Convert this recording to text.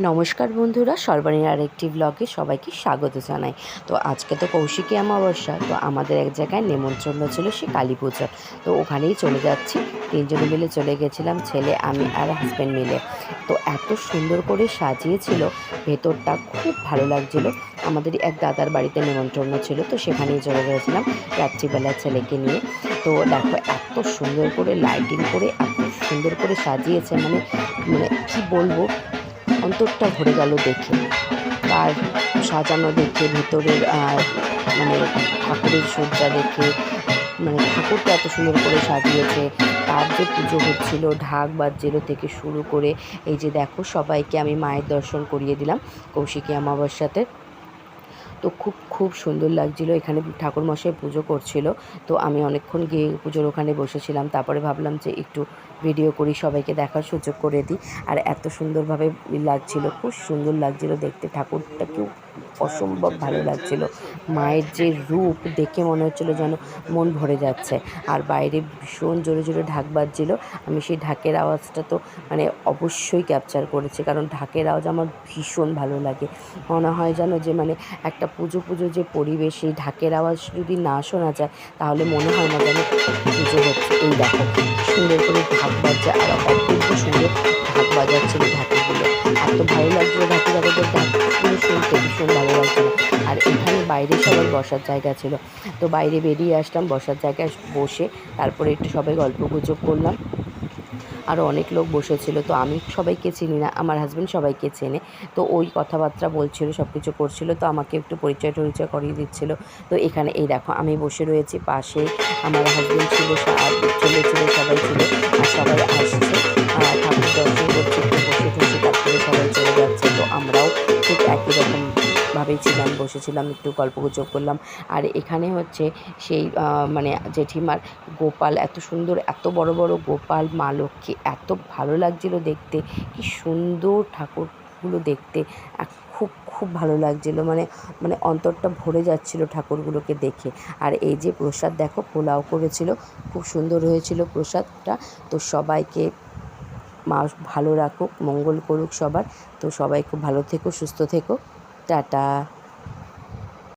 নমস্কার বন্ধুরা, সর্বাণীর আরেকটি ব্লগে সবাইকে স্বাগত জানাই। তো আজকে তো কৌশিকী অমাবস্যা, তো আমাদের এক জায়গায় নেমন্ত্রণ ছিল সে কালী পুজোর। তো ওখানেই চলে যাচ্ছি। তিনজনে মিলে চলে গেছিলাম, ছেলে, আমি আর হাজব্যান্ড মিলে। তো এত সুন্দর করে সাজিয়েছিল, ভেতরটা খুব ভালো লাগছিল। আমাদের এক দাদার বাড়িতে নেমন্ত্রণ ছিল, তো সেখানেই চলে গেছিলাম রাত্রিবেলা ছেলেকে নিয়ে। তো দেখো এত সুন্দর করে লাইটিং করে এত সুন্দর করে সাজিয়েছে, মানে মানে কী বলবো, অন্তরটা ভরে গেল দেখে। তার সাজানো দেখে, ভেতরের মানে ঠাকুরের সজ্জা দেখে, মানে ঠাকুরটা এত সুন্দর করে সাজিয়েছে। তার যে পুজো হচ্ছিল, ঢাক বাজছিল থেকে শুরু করে, এই যে দেখো সবাইকে আমি মায়ের দর্শন করিয়ে দিলাম কৌশিকী অমাবস্যাতে। তো খুব খুব সুন্দর লাগছিলো। এখানে ঠাকুরমশাই পুজো করছিল, তো আমি অনেকক্ষণ গিয়ে পুজোর ওখানে বসেছিলাম। তারপরে ভাবলাম যে একটু ভিডিও করি, সবাইকে দেখার সুযোগ করে দিই। আর এত সুন্দরভাবে লাগছিল, খুব সুন্দর লাগছিল দেখতে। ঠাকুরটাকেও অসম্ভব ভালো লাগছিল। মায়ের যে রূপ দেখে মনে হচ্ছিলো যেন মন ভরে যাচ্ছে। আর বাইরে ভীষণ জোরে জোরে ঢাক বাজছিল। আমি সেই ঢাকের আওয়াজটা তো মানে অবশ্যই ক্যাপচার করেছি, কারণ ঢাকের আওয়াজ আমার ভীষণ ভালো লাগে। মনে হয় যেন যে মানে একটা পুজো পুজো যে পরিবেশ, সেই ঢাকের আওয়াজ যদি না শোনা যায় তাহলে মনে হয় না যেন পুজো হচ্ছে। এই দেখো সুন্দর করে ঢাক বাজছে, আর অপূর্ব সুন্দর ঢাক বাজাচ্ছিল ঢাকিগুলো। এত ভালো লাগছিলো ঢাকি বাজাদের ঢাকগুলো শুনতে, ভীষণ ভালো লাগছিলো। আর এখানে বাইরে সবার বসার জায়গা ছিল, তো বাইরে বেরিয়ে আসলাম, বসার জায়গায় বসে তারপরে একটু সবাই গল্প গুজব করলাম। আরও অনেক লোক বসেছিল, তো আমি সবাইকে চিনি না, আমার হাজব্যান্ড সবাইকে চেনে। তো ওই কথাবার্তা বলছিল, সব কিছু করছিল, তো আমাকে একটু পরিচয় টরিচয় করিয়ে দিচ্ছিল। তো এখানে এই দেখো আমি বসে রয়েছি, পাশে আমার হাজব্যান্ড ছিল, ছেলে ছিল, সবাই ছিল। আর সবাই আসছে, ঠাকুর দর্শন করছে, একটু বসে টসে তারপরে সবাই চলে যাচ্ছে। তো আমরাও ঠিক একই রকমভাবেই ছিলাম, বসেছিলাম, একটু গল্পগুজব করলাম। আর এখানে হচ্ছে সেই মানে জেঠিমার গোপাল, এত সুন্দর, এত বড় বড় গোপাল, মা লক্ষ্মী, এত ভালো লাগছিল দেখতে। কি সুন্দর ঠাকুরগুলো দেখতে, খুব খুব ভালো লাগছিলো, মানে মানে অন্তরটা ভরে যাচ্ছিল ঠাকুরগুলোকে দেখে। আর এই যে প্রসাদ দেখো, পোলাও করেছিল, খুব সুন্দর হয়েছিল প্রসাদটা। তো সবাইকে মা ভালো রাখুক, মঙ্গল করুক সবার। তো সবাই খুব ভালো থেকো, সুস্থ থেকো, টাটা।